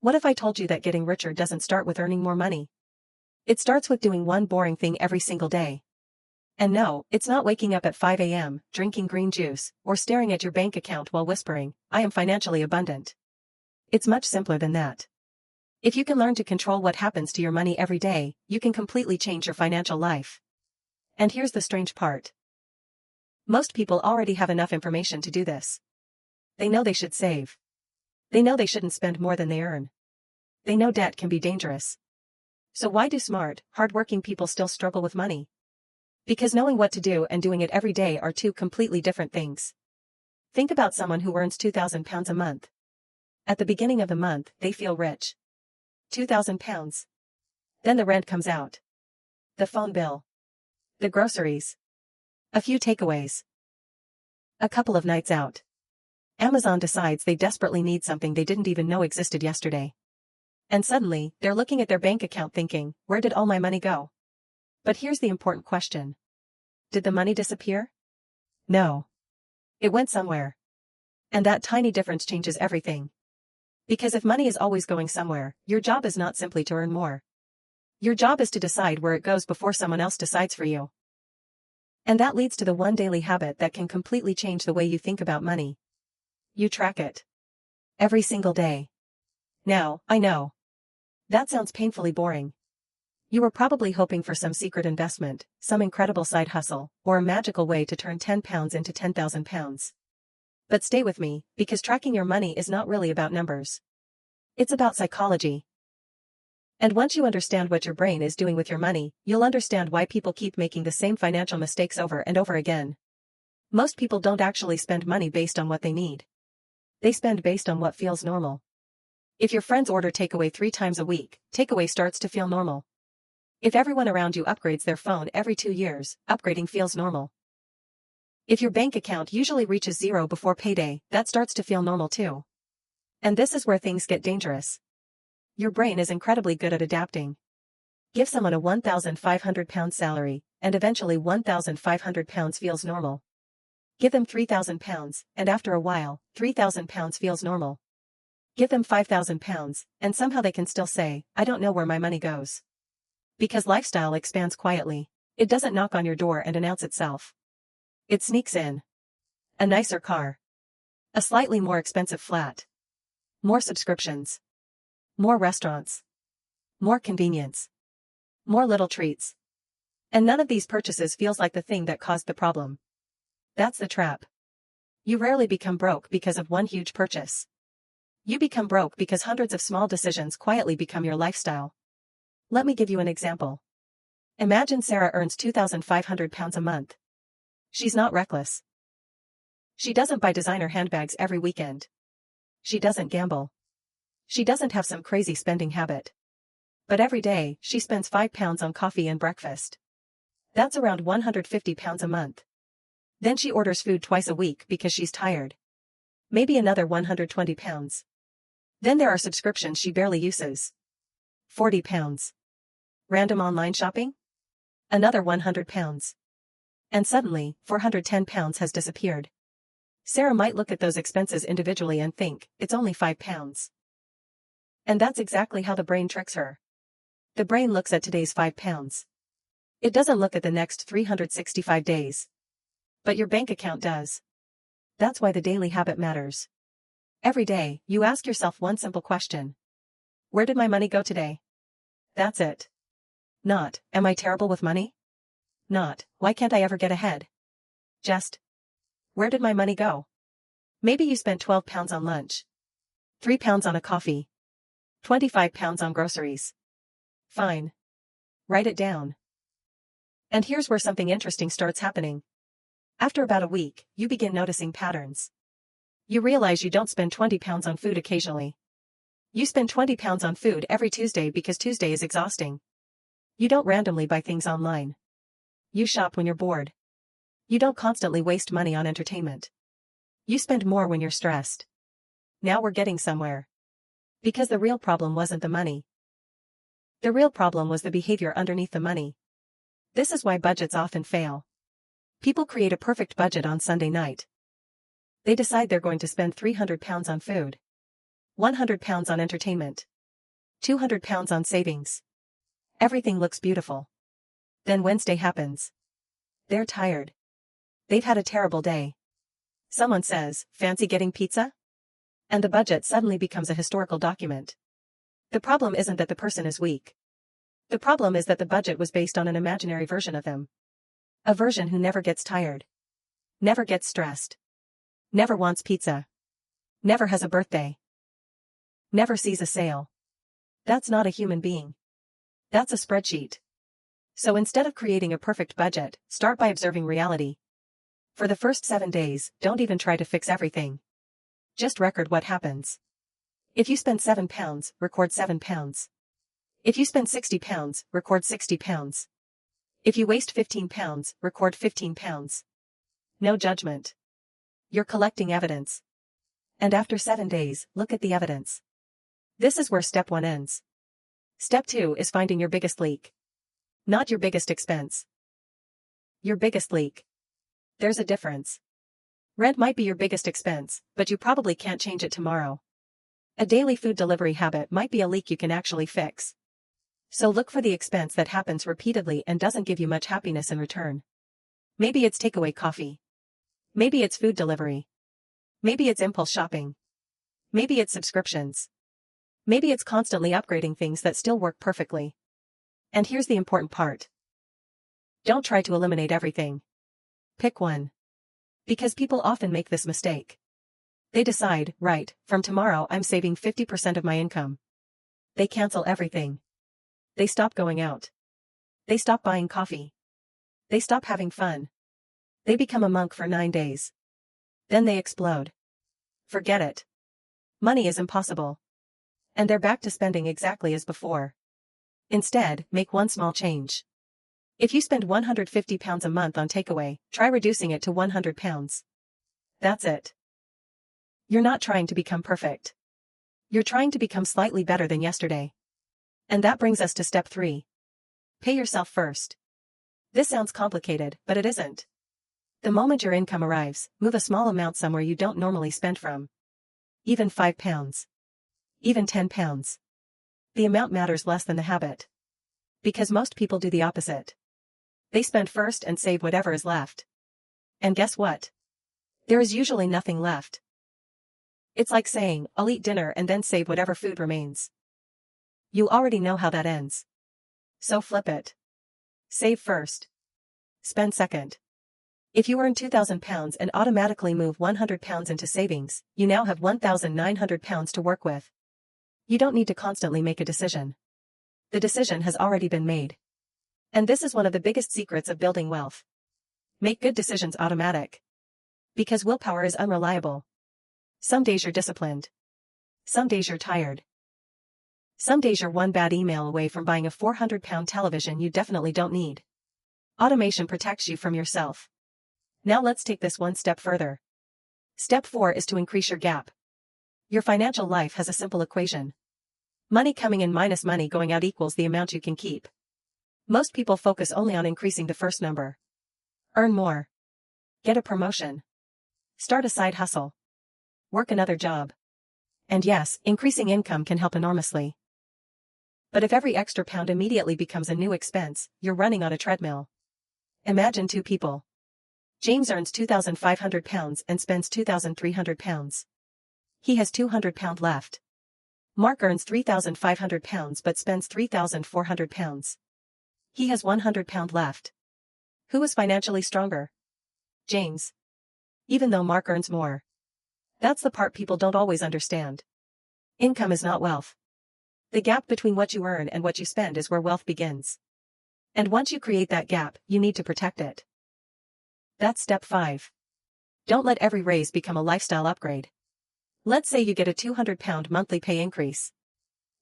What if I told you that getting richer doesn't start with earning more money? It starts with doing one boring thing every single day. And no, it's not waking up at 5 a.m., drinking green juice, or staring at your bank account while whispering, "I am financially abundant." It's much simpler than that. If you can learn to control what happens to your money every day, you can completely change your financial life. And here's the strange part. Most people already have enough information to do this. They know they should save. They know they shouldn't spend more than they earn. They know debt can be dangerous. So why do smart, hardworking people still struggle with money? Because knowing what to do and doing it every day are two completely different things. Think about someone who earns £2,000 a month. At the beginning of the month, they feel rich. £2,000. Then the rent comes out. The phone bill. The groceries. A few takeaways. A couple of nights out. Amazon decides they desperately need something they didn't even know existed yesterday. And suddenly, they're looking at their bank account thinking, where did all my money go? But here's the important question. Did the money disappear? No. It went somewhere. And that tiny difference changes everything. Because if money is always going somewhere, your job is not simply to earn more. Your job is to decide where it goes before someone else decides for you. And that leads to the one daily habit that can completely change the way you think about money. You track it. Every single day. Now, I know. That sounds painfully boring. You were probably hoping for some secret investment, some incredible side hustle, or a magical way to turn £10 into £10,000. But stay with me, because tracking your money is not really about numbers. It's about psychology. And once you understand what your brain is doing with your money, you'll understand why people keep making the same financial mistakes over and over again. Most people don't actually spend money based on what they need. They spend based on what feels normal. If your friends order takeaway 3 times a week, takeaway starts to feel normal. If everyone around you upgrades their phone every 2 years, upgrading feels normal. If your bank account usually reaches zero before payday, that starts to feel normal too. And this is where things get dangerous. Your brain is incredibly good at adapting. Give someone a £1,500 salary, and eventually £1,500 feels normal. Give them £3,000, and after a while, £3,000 feels normal. Give them £5,000, and somehow they can still say, I don't know where my money goes. Because lifestyle expands quietly. It doesn't knock on your door and announce itself. It sneaks in. A nicer car. A slightly more expensive flat. More subscriptions. More restaurants. More convenience. More little treats. And none of these purchases feels like the thing that caused the problem. That's the trap. You rarely become broke because of one huge purchase. You become broke because hundreds of small decisions quietly become your lifestyle. Let me give you an example. Imagine Sarah earns £2,500 a month. She's not reckless. She doesn't buy designer handbags every weekend. She doesn't gamble. She doesn't have some crazy spending habit. But every day, she spends £5 on coffee and breakfast. That's around £150 a month. Then she orders food twice a week because she's tired. Maybe another £120. Then there are subscriptions she barely uses. £40. Random online shopping? Another £100. And suddenly, £410 has disappeared. Sarah might look at those expenses individually and think, it's only £5. And that's exactly how the brain tricks her. The brain looks at today's £5. It doesn't look at the next 365 days. But your bank account does. That's why the daily habit matters. Every day, you ask yourself one simple question. Where did my money go today? That's it. Not, am I terrible with money? Not, why can't I ever get ahead? Just, where did my money go? Maybe you spent £12 on lunch. £3 on a coffee. £25 on groceries. Fine. Write it down. And here's where something interesting starts happening. After about a week, you begin noticing patterns. You realize you don't spend £20 on food occasionally. You spend £20 on food every Tuesday because Tuesday is exhausting. You don't randomly buy things online. You shop when you're bored. You don't constantly waste money on entertainment. You spend more when you're stressed. Now we're getting somewhere. Because the real problem wasn't the money. The real problem was the behavior underneath the money. This is why budgets often fail. People create a perfect budget on Sunday night. They decide they're going to spend £300 on food. £100 on entertainment. £200 on savings. Everything looks beautiful. Then Wednesday happens. They're tired. They've had a terrible day. Someone says, "Fancy getting pizza?" And the budget suddenly becomes a historical document. The problem isn't that the person is weak. The problem is that the budget was based on an imaginary version of them. A version who never gets tired. Never gets stressed. Never wants pizza. Never has a birthday. Never sees a sale. That's not a human being. That's a spreadsheet. So instead of creating a perfect budget, start by observing reality. For the first 7 days, don't even try to fix everything. Just record what happens. If you spend £7, record £7. If you spend £60, record £60. If you waste £15, record £15. No judgment. You're collecting evidence. And after 7 days, look at the evidence. This is where step 1 ends. Step 2 is finding your biggest leak. Not your biggest expense. Your biggest leak. There's a difference. Rent might be your biggest expense, but you probably can't change it tomorrow. A daily food delivery habit might be a leak you can actually fix. So look for the expense that happens repeatedly and doesn't give you much happiness in return. Maybe it's takeaway coffee. Maybe it's food delivery. Maybe it's impulse shopping. Maybe it's subscriptions. Maybe it's constantly upgrading things that still work perfectly. And here's the important part. Don't try to eliminate everything. Pick one. Because people often make this mistake. They decide, right, from tomorrow I'm saving 50% of my income. They cancel everything. They stop going out. They stop buying coffee. They stop having fun. They become a monk for 9 days. Then they explode. Forget it. Money is impossible. And they're back to spending exactly as before. Instead, make one small change. If you spend £150 a month on takeaway, try reducing it to £100. That's it. You're not trying to become perfect. You're trying to become slightly better than yesterday. And that brings us to step 3. Pay yourself first. This sounds complicated, but it isn't. The moment your income arrives, move a small amount somewhere you don't normally spend from. Even £5. Even £10. The amount matters less than the habit. Because most people do the opposite. They spend first and save whatever is left. And guess what? There is usually nothing left. It's like saying, "I'll eat dinner and then save whatever food remains." You already know how that ends. So flip it. Save first. Spend second. If you earn £2,000 and automatically move £100 into savings, you now have £1,900 to work with. You don't need to constantly make a decision. The decision has already been made. And this is one of the biggest secrets of building wealth. Make good decisions automatic. Because willpower is unreliable. Some days you're disciplined. Some days you're tired. Some days you're one bad email away from buying a £400 television you definitely don't need. Automation protects you from yourself. Now let's take this one step further. Step 4 is to increase your gap. Your financial life has a simple equation. Money coming in minus money going out equals the amount you can keep. Most people focus only on increasing the first number. Earn more. Get a promotion. Start a side hustle. Work another job. And yes, increasing income can help enormously. But if every extra pound immediately becomes a new expense, you're running on a treadmill. Imagine 2 people. James earns £2,500 and spends £2,300. He has £200 left. Mark earns £3,500 but spends £3,400. He has £100 left. Who is financially stronger? James. Even though Mark earns more. That's the part people don't always understand. Income is not wealth. The gap between what you earn and what you spend is where wealth begins. And once you create that gap, you need to protect it. That's step 5. Don't let every raise become a lifestyle upgrade. Let's say you get a £200 monthly pay increase.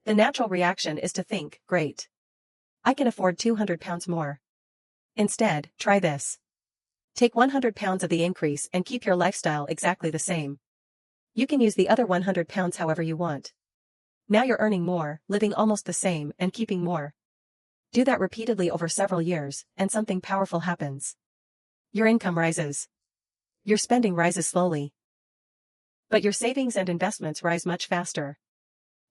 The natural reaction is to think, great. I can afford £200 more. Instead, try this. Take £100 of the increase and keep your lifestyle exactly the same. You can use the other £100 however you want. Now you're earning more, living almost the same, and keeping more. Do that repeatedly over several years, and something powerful happens. Your income rises. Your spending rises slowly. But your savings and investments rise much faster.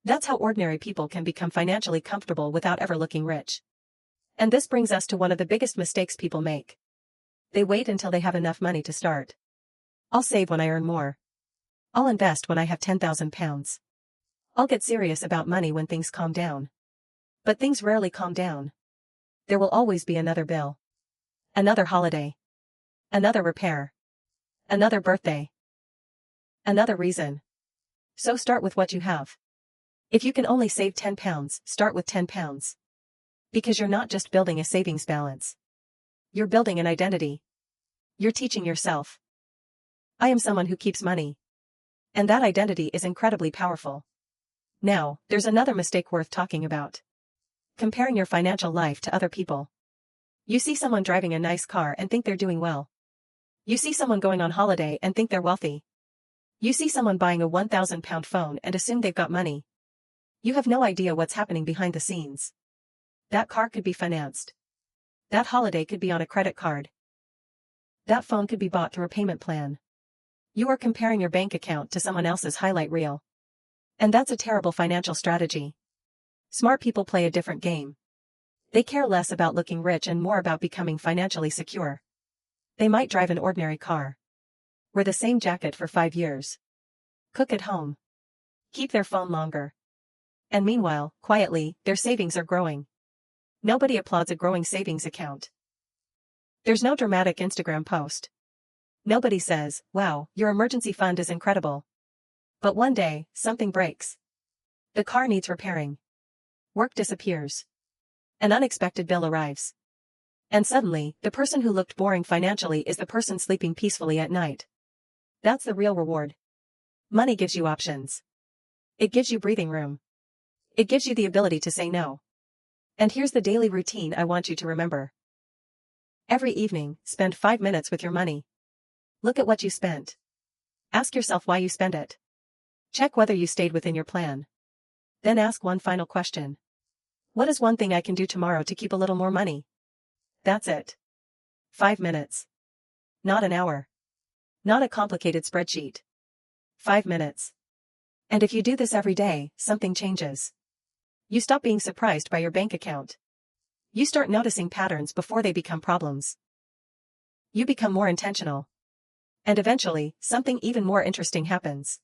That's how ordinary people can become financially comfortable without ever looking rich. And this brings us to one of the biggest mistakes people make. They wait until they have enough money to start. I'll save when I earn more. I'll invest when I have £10,000. I'll get serious about money when things calm down. But things rarely calm down. There will always be another bill. Another holiday. Another repair. Another birthday. Another reason. So start with what you have. If you can only save £10, start with £10. Because you're not just building a savings balance. You're building an identity. You're teaching yourself. I am someone who keeps money. And that identity is incredibly powerful. Now, there's another mistake worth talking about. Comparing your financial life to other people. You see someone driving a nice car and think they're doing well. You see someone going on holiday and think they're wealthy. You see someone buying a £1,000 phone and assume they've got money. You have no idea what's happening behind the scenes. That car could be financed. That holiday could be on a credit card. That phone could be bought through a payment plan. You are comparing your bank account to someone else's highlight reel. And that's a terrible financial strategy. Smart people play a different game. They care less about looking rich and more about becoming financially secure. They might drive an ordinary car. Wear the same jacket for 5 years. Cook at home. Keep their phone longer. And meanwhile, quietly, their savings are growing. Nobody applauds a growing savings account. There's no dramatic Instagram post. Nobody says, wow, your emergency fund is incredible. But one day, something breaks. The car needs repairing. Work disappears. An unexpected bill arrives. And suddenly, the person who looked boring financially is the person sleeping peacefully at night. That's the real reward. Money gives you options. It gives you breathing room. It gives you the ability to say no. And here's the daily routine I want you to remember. Every evening, spend 5 minutes with your money. Look at what you spent. Ask yourself why you spent it. Check whether you stayed within your plan. Then ask one final question. What is one thing I can do tomorrow to keep a little more money? That's it. 5 minutes. Not an hour. Not a complicated spreadsheet. 5 minutes. And if you do this every day, something changes. You stop being surprised by your bank account. You start noticing patterns before they become problems. You become more intentional. And eventually, something even more interesting happens.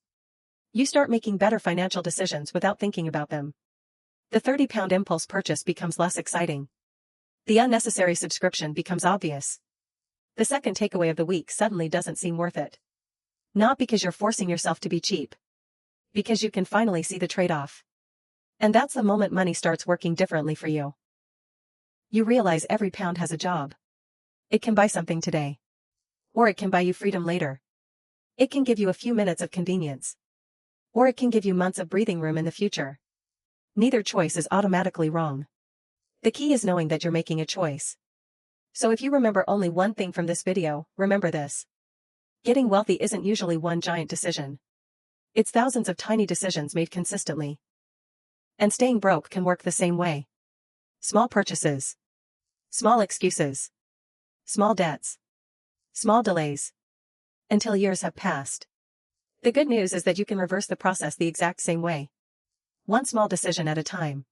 You start making better financial decisions without thinking about them. The £30 impulse purchase becomes less exciting. The unnecessary subscription becomes obvious. The second takeaway of the week suddenly doesn't seem worth it. Not because you're forcing yourself to be cheap. Because you can finally see the trade-off. And that's the moment money starts working differently for you. You realize every pound has a job. It can buy something today. Or it can buy you freedom later. It can give you a few minutes of convenience. Or it can give you months of breathing room in the future. Neither choice is automatically wrong. The key is knowing that you're making a choice. So if you remember only one thing from this video, remember this. Getting wealthy isn't usually one giant decision. It's thousands of tiny decisions made consistently. And staying broke can work the same way. Small purchases. Small excuses. Small debts. Small delays. Until years have passed. The good news is that you can reverse the process the exact same way. One small decision at a time.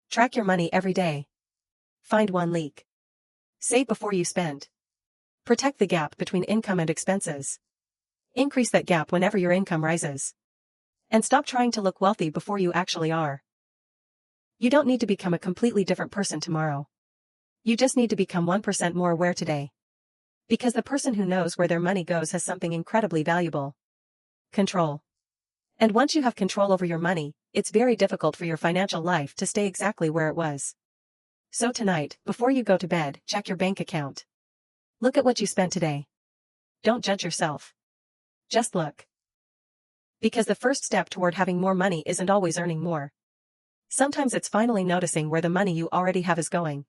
Track your money every day. Find one leak. Save before you spend. Protect the gap between income and expenses. Increase that gap whenever your income rises. And stop trying to look wealthy before you actually are. You don't need to become a completely different person tomorrow. You just need to become 1% more aware today. Because the person who knows where their money goes has something incredibly valuable. Control. And once you have control over your money, it's very difficult for your financial life to stay exactly where it was. So tonight, before you go to bed, check your bank account. Look at what you spent today. Don't judge yourself. Just look. Because the first step toward having more money isn't always earning more. Sometimes it's finally noticing where the money you already have is going.